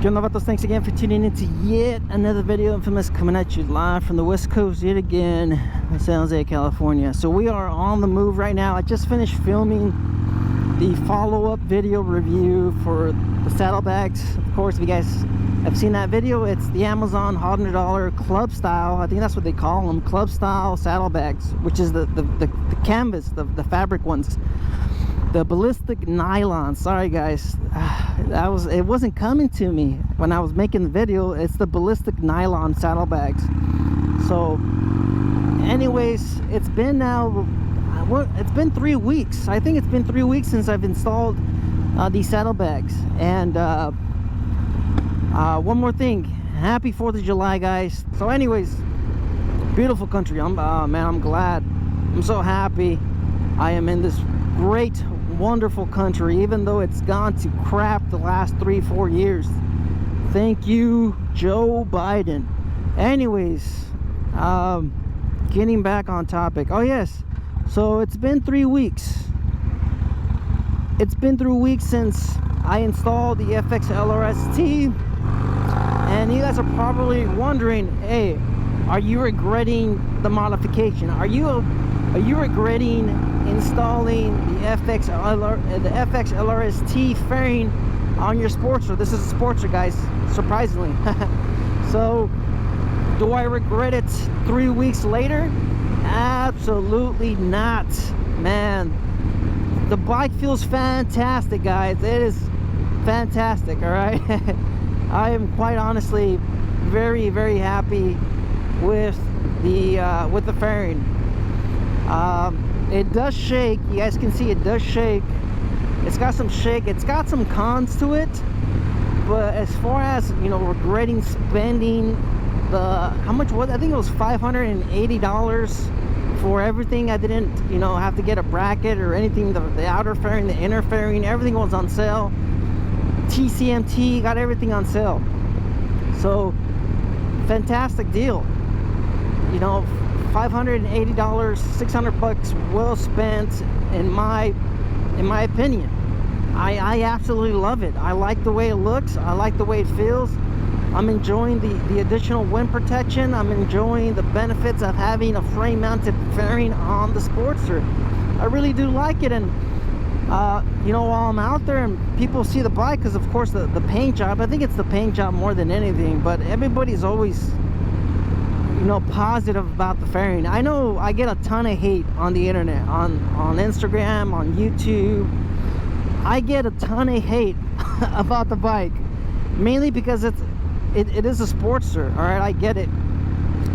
Good novatos, thanks again for tuning in to yet another video. Infamous coming at you live from the West Coast yet again, San Jose, California. So we are on the move right now. I just finished filming the follow-up video review for the saddlebags. Of course, if you guys have seen that video, it's the Amazon $100 club style. I think that's what they call them, club style saddlebags, which is the canvas, the fabric ones. The ballistic nylon. Sorry guys, it wasn't coming to me when I was making the video. It's the ballistic nylon saddlebags. So anyways, it's been 3 weeks. I think it's been 3 weeks since I've installed these saddlebags. And one more thing, happy 4th of July guys. So anyways, beautiful country. Man, I'm glad, I'm so happy I am in this great, wonderful country, even though it's gone to crap the last 3-4 years. Thank you, Joe Biden. Anyways, getting back on topic. Oh yes, so it's been 3 weeks. It's been 3 weeks since I installed the FXLRST, and you guys are probably wondering, hey, are you regretting the modification? Are you regretting installing the FXLRST Fairing on your Sportster? This is a Sportster, guys, surprisingly. So do I regret it 3 weeks later? Absolutely not, man. The bike feels fantastic, guys. It is fantastic. All right. I am quite honestly very, very happy with the fairing. It does shake. You guys can see it does shake. It's got some shake. It's got some cons to it. But as far as, you know, regretting spending the, how much was, I think it was $580 for everything. I didn't, you know, have to get a bracket or anything. The outer fairing, the inner fairing, everything was on sale. TCMT got everything on sale. So fantastic deal. You know, $580, 600 bucks well spent, in my opinion. I absolutely love it. I like the way it looks. I like the way it feels. I'm enjoying the additional wind protection. I'm enjoying the benefits of having a frame mounted fairing on the Sportster. I really do like it. And you know, while I'm out there and people see the bike, because of course the paint job, I think it's the paint job more than anything, but everybody's always, you know, positive about the fairing. I know I get a ton of hate on the internet, on Instagram, on YouTube. I get a ton of hate about the bike, mainly because it is a Sportster. All right, I get it.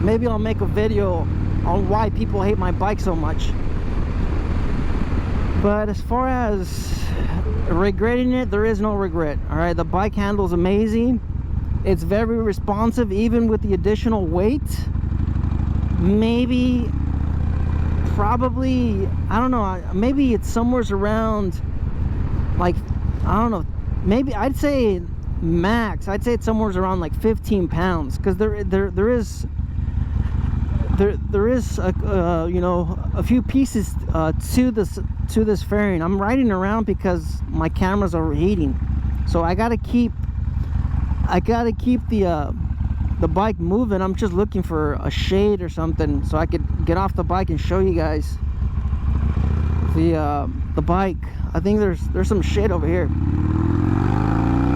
Maybe I'll make a video on why people hate my bike so much. But as far as regretting it, there is no regret. All right, the bike handles amazing. It's very responsive, even with the additional weight. Maybe, probably, I don't know, maybe it's somewhere around, like, I don't know, maybe I'd say max, I'd say it's somewhere around like 15 pounds, because there is you know, a few pieces to this fairing. I'm riding around because my camera's overheating, so I gotta keep the bike moving. I'm just looking for a shade or something so I could get off the bike and show you guys the bike. I think there's some shade over here,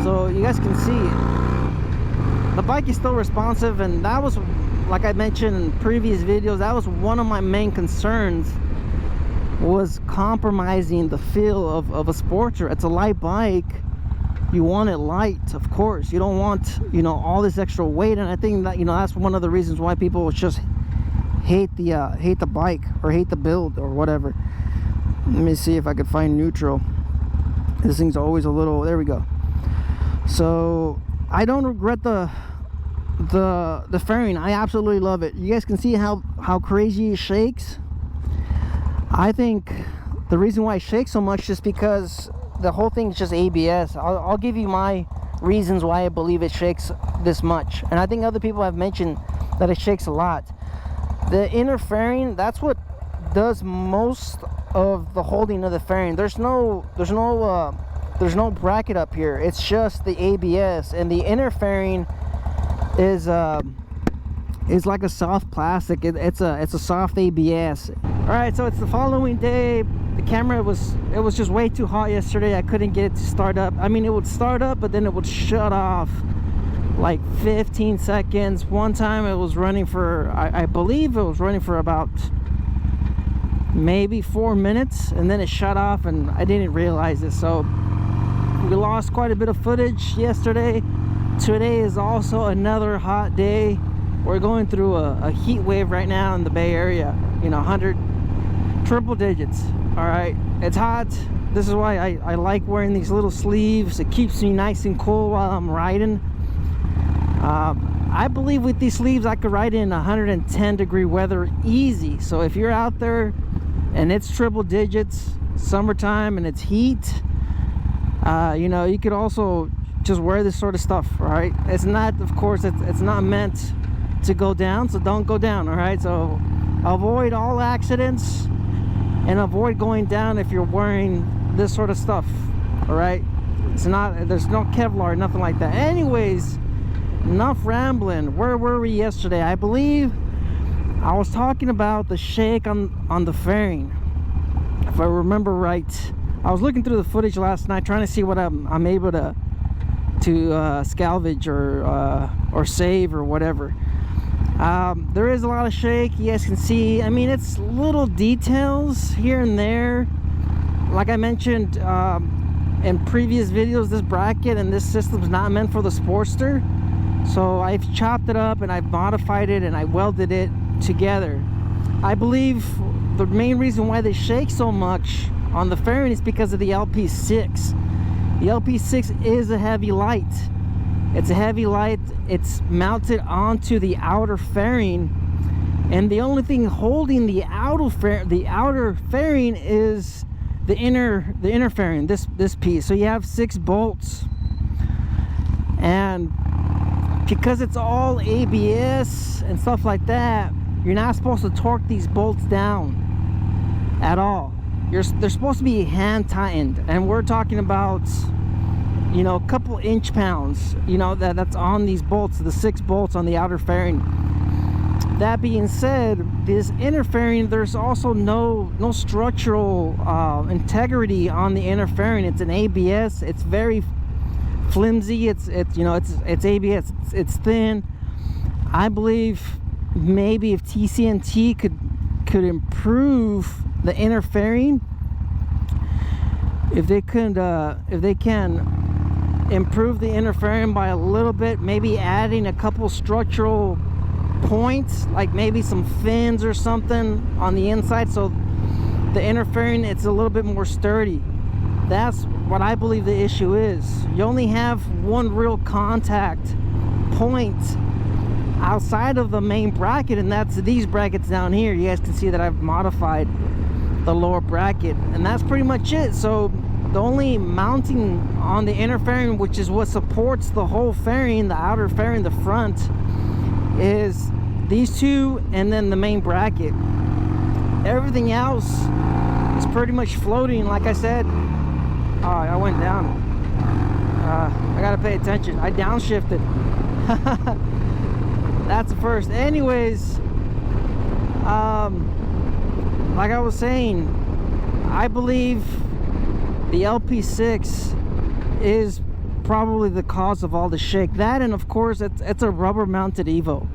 so you guys can see the bike is still responsive. And that was, like I mentioned in previous videos, that was one of my main concerns, was compromising the feel of a Sportster. It's a light bike. You want it light, of course. You don't want, you know, all this extra weight. And I think that, you know, that's one of the reasons why people just hate the bike or hate the build or whatever. Let me see if I could find neutral. This thing's always a little, there we go. So I don't regret the fairing. I absolutely love it. You guys can see how crazy it shakes. I think the reason why it shakes so much is because the whole thing is just ABS. I'll give you my reasons why I believe it shakes this much, and I think other people have mentioned that it shakes a lot. The inner fairing, that's what does most of the holding of the fairing. There's no there's no bracket up here. It's just the ABS, and the inner fairing is like a soft plastic. It's a soft ABS. All right, so it's the following day. The camera was just way too hot yesterday. I couldn't get it to start up. I mean, it would start up, but then it would shut off like 15 seconds. One time it was running for, I believe it was running for about maybe 4 minutes, and then it shut off and I didn't realize it. So we lost quite a bit of footage yesterday. Today is also another hot day. We're going through a heat wave right now in the Bay Area. You know, 100 triple digits. All right, it's hot. This is why I like wearing these little sleeves. It keeps me nice and cool while I'm riding. I believe with these sleeves I could ride in 110 degree weather easy. So if you're out there and it's triple digits, summertime, and it's heat, you know, you could also just wear this sort of stuff. All right, it's not, of course, it's not meant to go down, so don't go down. All right, so avoid all accidents and avoid going down if you're wearing this sort of stuff. All right, it's not, there's no Kevlar, nothing like that. Anyways, enough rambling. Where were we yesterday? I believe I was talking about the shake on the fairing, if I remember right. I was looking through the footage last night trying to see what I'm able to salvage or save or whatever. There is a lot of shake, you guys can see. I mean, it's little details here and there. Like I mentioned in previous videos, this bracket and this system is not meant for the Sportster. So I've chopped it up and I've modified it and I welded it together. I believe the main reason why they shake so much on the fairing is because of the LP6. The LP6 is a heavy light. It's a heavy light. It's mounted onto the outer fairing, and the only thing holding the outer fairing is the inner fairing, this piece. So you have 6 bolts, and because it's all ABS and stuff like that, you're not supposed to torque these bolts down at all. They're supposed to be hand tightened, and we're talking about, you know, a couple inch pounds, you know, that's on these bolts, the 6 bolts on the outer fairing. That being said, this inner fairing, there's also no structural integrity on the inner fairing. It's an ABS. It's very flimsy. It's you know, it's ABS. It's thin. I believe maybe if TCNT could improve the inner fairing, if they can improve the inner fairing by a little bit, maybe adding a couple structural points, like maybe some fins or something on the inside, so the inner fairing, it's a little bit more sturdy. That's what I believe the issue is. You only have one real contact point outside of the main bracket, and that's these brackets down here. You guys can see that I've modified the lower bracket, and that's pretty much it. So the only mounting on the inner fairing, which is what supports the whole fairing, the outer fairing, the front, is these two and then the main bracket. Everything else is pretty much floating. Like I said, I went down. I gotta pay attention. I downshifted. That's the first. Anyways, like I was saying, I believe the LP6 is probably the cause of all the shake. That, and of course it's a rubber mounted Evo.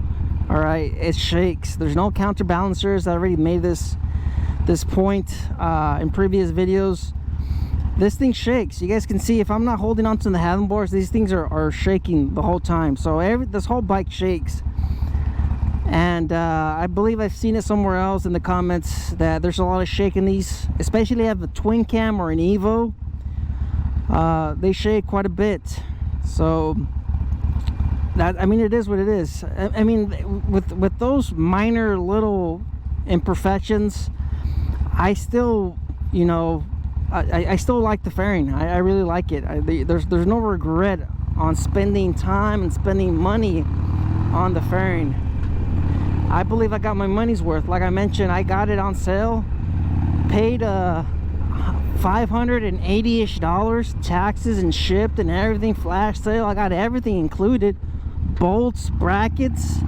All right, it shakes. There's no counterbalancers. I already made this point in previous videos. This thing shakes. You guys can see if I'm not holding onto the handlebars, these things are shaking the whole time. So this whole bike shakes. And I believe I've seen it somewhere else in the comments that there's a lot of shake in these, especially if you have a twin cam or an Evo. They shake quite a bit. So that, I mean, it is what it is. I mean, with those minor little imperfections, I still, you know, I still like the fairing. I really like it. There's no regret on spending time and spending money on the fairing. I believe I got my money's worth. Like I mentioned, I got it on sale, paid $580-ish, taxes and shipped and everything, flash sale. I got everything included, bolts, brackets,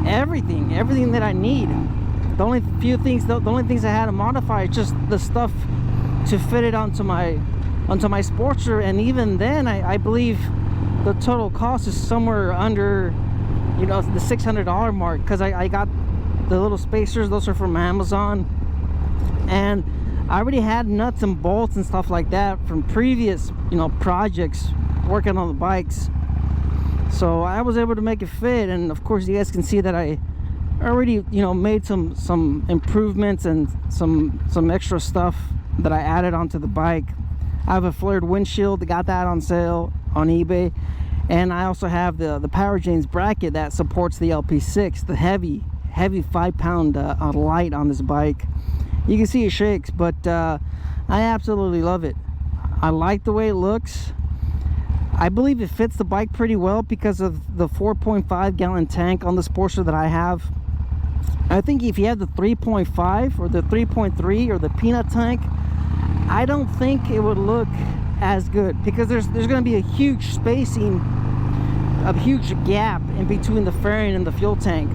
everything that I need. The only things I had to modify is just the stuff to fit it onto my Sportster, and even then I believe the total cost is somewhere under, you know, the $600 mark, because I got the little spacers. Those are from Amazon, and I already had nuts and bolts and stuff like that from previous, you know, projects working on the bikes, so I was able to make it fit. And of course you guys can see that I already, you know, made some improvements and some extra stuff that I added onto the bike. I have a flared windshield, got that on sale on eBay, and I also have the Power James bracket that supports the LP6, the heavy 5-pound light on this bike. You can see it shakes, but I absolutely love it. I like the way it looks. I believe it fits the bike pretty well because of the 4.5 gallon tank on the Sportster that I have. I think if you have the 3.5 or the 3.3 or the peanut tank, I don't think it would look as good, because there's going to be a huge spacing, a huge gap in between the fairing and the fuel tank.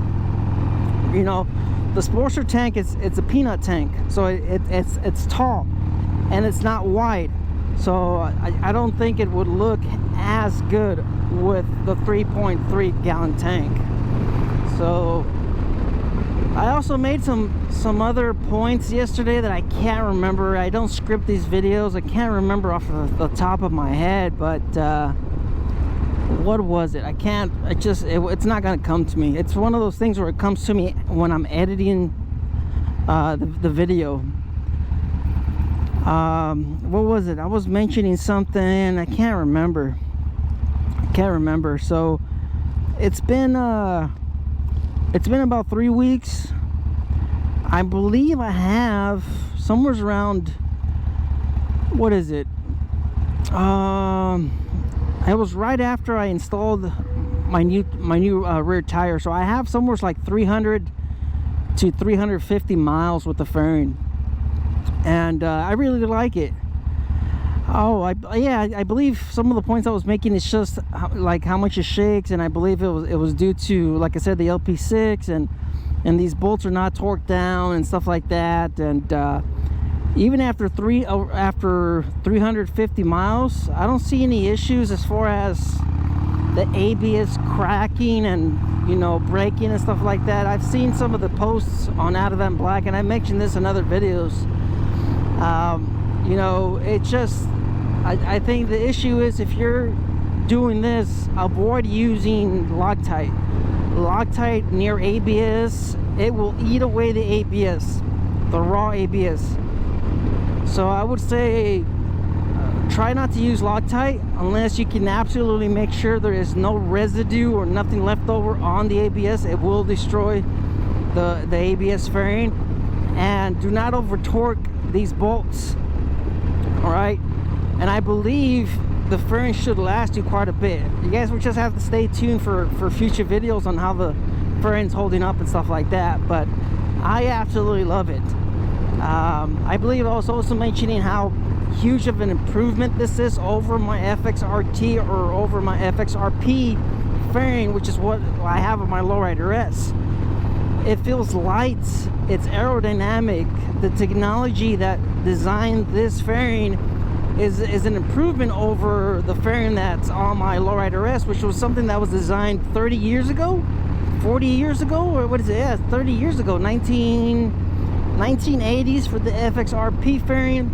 You know, the Sportster tank, it's a peanut tank, so it's tall and it's not wide, so I don't think it would look as good with the 3.3 gallon tank. So I also made some other points yesterday that I can't remember. I don't script these videos. I can't remember off the top of my head, but what was it? It's not gonna come to me. It's one of those things where it comes to me when I'm editing the video. What was it? I was mentioning something. I can't remember. So it's been about 3 weeks. I believe I have somewhere around, what is it? It was right after I installed my new rear tire, so I have somewhere like 300 to 350 miles with the fairing, and I really like it. Oh, I believe some of the points I was making is just like how much it shakes, and I believe it was due to, like I said, the LP6, and these bolts are not torqued down and stuff like that. And even after 350 miles, I don't see any issues as far as the ABS cracking and, you know, braking and stuff like that. I've seen some of the posts on Out of Them Black, and I mentioned this in other videos. You know, it just, I think the issue is, if you're doing this, avoid using Loctite. Loctite near ABS, it will eat away the ABS, the raw ABS. So I would say try not to use Loctite unless you can absolutely make sure there is no residue or nothing left over on the ABS. It will destroy the ABS fairing. And do not over torque these bolts. All right, and I believe the fairing should last you quite a bit. You guys will just have to stay tuned for future videos on how the fairing's holding up and stuff like that, but I absolutely love it. I believe I was also mentioning how huge of an improvement this is over my FXRT or over my FXRP fairing, which is what I have on my Lowrider S. It feels light, it's aerodynamic. The technology that designed this fairing is an improvement over the fairing that's on my Lowrider S, which was something that was designed 30 years ago, 40 years ago, or what is it? Yeah, 30 years ago, 1980s for the FXRP fairing.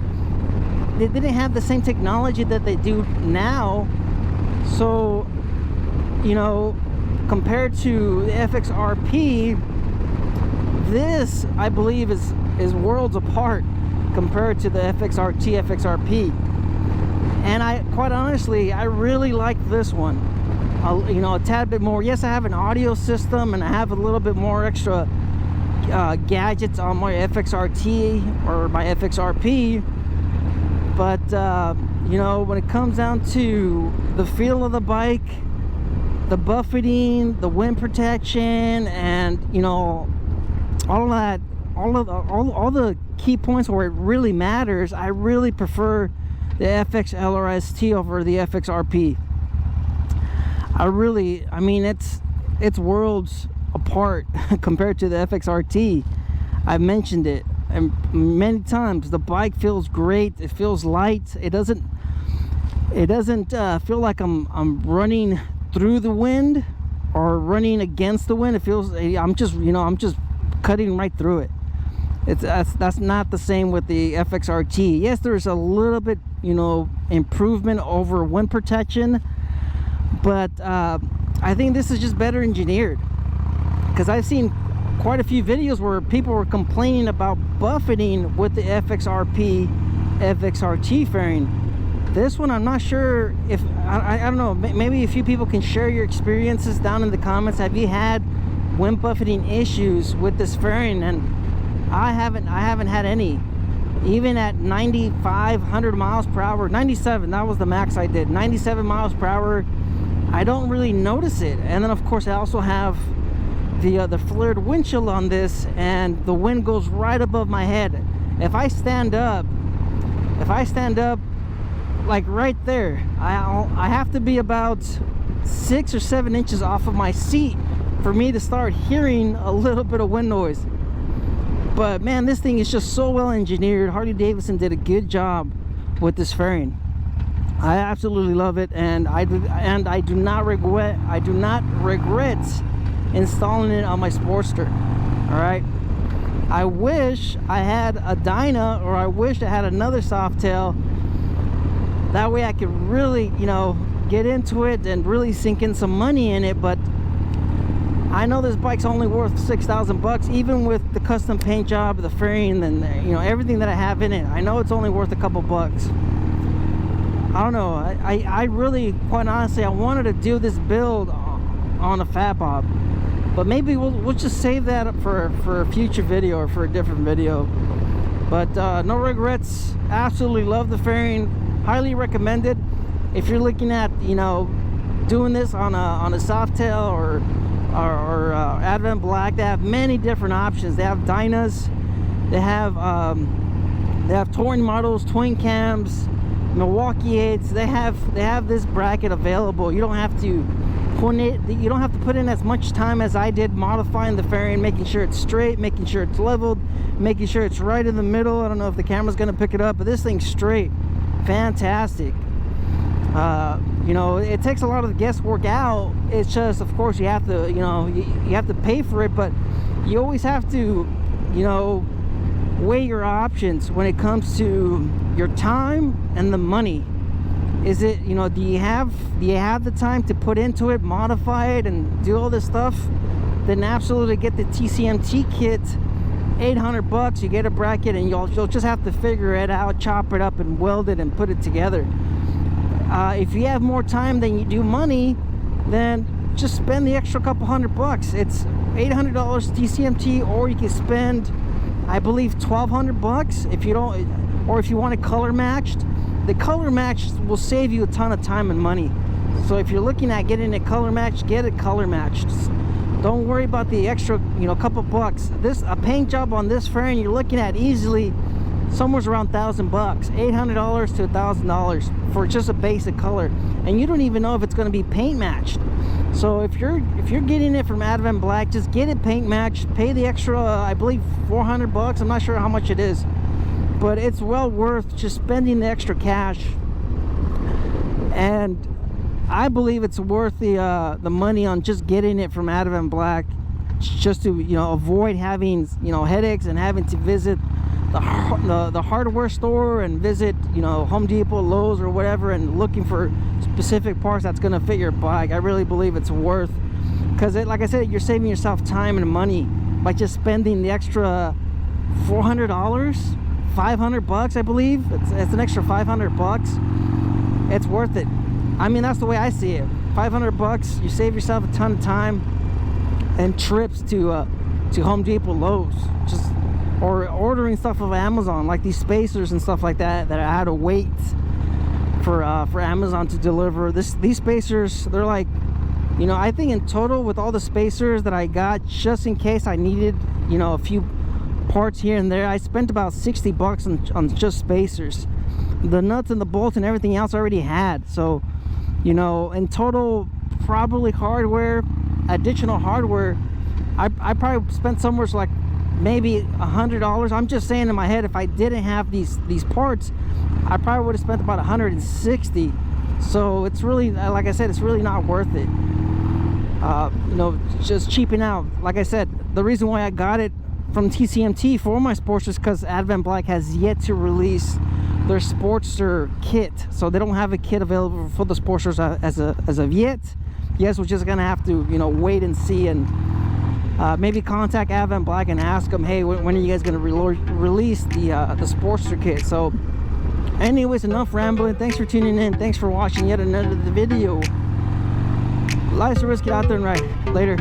They didn't have the same technology that they do now, so, you know, compared to the FXRP, this, I believe, is worlds apart compared to the FXRT, FXRP. And I, quite honestly, I really like this one. You know, a tad bit more. Yes, I have an audio system, and I have a little bit more extra gadgets on my FXRT or my FXRP. But, you know, when it comes down to the feel of the bike, the buffeting, the wind protection, and, you know, all all the key points where it really matters, I really prefer the FXLRST over the FXRP. I mean, it's worlds apart compared to the FXRT. I've mentioned it and many times. The bike feels great. It feels light. It doesn't feel like I'm running through the wind or running against the wind. It feels I'm just cutting right through it. That's not the same with the FXRT. Yes, there's a little bit, you know, improvement over wind protection, but I think this is just better engineered, because I've seen quite a few videos where people were complaining about buffeting with the FXRP FXRT fairing. This one, I'm not sure if I don't know, maybe a few people can share your experiences down in the comments. Have you had wind buffeting issues with this fairing? And I haven't had any. Even at 95-100 miles per hour, 97, that was the max I did, 97 miles per hour, I don't really notice it. And then of course I also have the flared windshield on this, and the wind goes right above my head. If I stand up like right there, I have to be about 6 or 7 inches off of my seat for me to start hearing a little bit of wind noise. But man, this thing is just so well engineered. Harley-Davidson did a good job with this fairing. I absolutely love it, and I do not regret installing it on my Sportster. All right, I wish I had a Dyna, or I wish I had another Softail. That way I could really, you know, get into it and really sink in some money in it. But I know this bike's only worth $6,000, even with the custom paint job, the fairing, and you know, everything that I have in it. I know it's only worth a couple bucks. I don't know. I really, quite honestly, I wanted to do this build on a Fat Bob, but maybe we'll just save that for a future video or for a different video. But no regrets. Absolutely love the fairing. Highly recommended if you're looking at, you know, doing this on a Softail or Advent Black. They have many different options. They have Dynas, they have touring models, twin cams, Milwaukee 8s. They have this bracket available. You don't have to put in as much time as I did modifying the fairing, making sure it's straight, making sure it's leveled, making sure it's right in the middle. I don't know if the camera's gonna pick it up, but this thing's straight. Fantastic. You know, it takes a lot of the guesswork out. It's just, of course, you have to, you know, you have to pay for it, but you always have to, you know, weigh your options when it comes to your time and the money. Is it, you know, do you have the time to put into it, modify it, and do all this stuff? Then absolutely get the TCMT kit. $800, you get a bracket, and you'll just have to figure it out, chop it up and weld it and put it together. If you have more time than you do money, then just spend the extra couple $100. It's $800 TCMT, or you can spend, I believe, $1,200 if you don't, or if you want it color matched. The color matched will save you a ton of time and money. So if you're looking at getting it color matched, get it color matched. Don't worry about the extra, you know, couple bucks. A paint job on this fairing, you're looking at easily somewhere around $1,000, $800 to $1,000 for just a basic color, and you don't even know if it's going to be paint matched. So if you're getting it from Advent Black, just get it paint matched. Pay the extra, I believe, $400. I'm not sure how much it is, but it's well worth just spending the extra cash. And I believe it's worth the money on just getting it from Advent Black, just to, you know, avoid having, you know, headaches and having to visit the hardware store and visit, you know, Home Depot, Lowe's, or whatever, and looking for specific parts that's going to fit your bike. I really believe it's worth, because like I said, you're saving yourself time and money by just spending the extra $400, $500, I believe. It's an extra $500. It's worth it. I mean, that's the way I see it. $500, you save yourself a ton of time and trips to Home Depot, Lowe's, or ordering stuff off Amazon, like these spacers and stuff like that I had to wait for Amazon to deliver. These spacers, they're like, you know, I think in total with all the spacers that I got, just in case I needed, you know, a few parts here and there. I spent about 60 bucks on just spacers. The nuts and the bolts and everything else I already had. So, you know, in total, probably hardware, additional hardware, I probably spent somewhere like maybe $100. I'm just saying in my head, if I didn't have these parts, I probably would have spent about 160. So it's really, like I said, it's really not worth it. You know, just cheaping out. Like I said, the reason why I got it from TCMT for my Sportster is because Advent Black has yet to release their Sportster kit. So they don't have a kit available for the Sportsters as of yet. Yes, we're just gonna have to, you know, wait and see, and maybe contact Advent Black and ask them, hey, when are you guys gonna release the Sportster kit? So anyways, enough rambling. Thanks for tuning in. Thanks for watching yet another video. Life's a risk, get out there and ride. Later.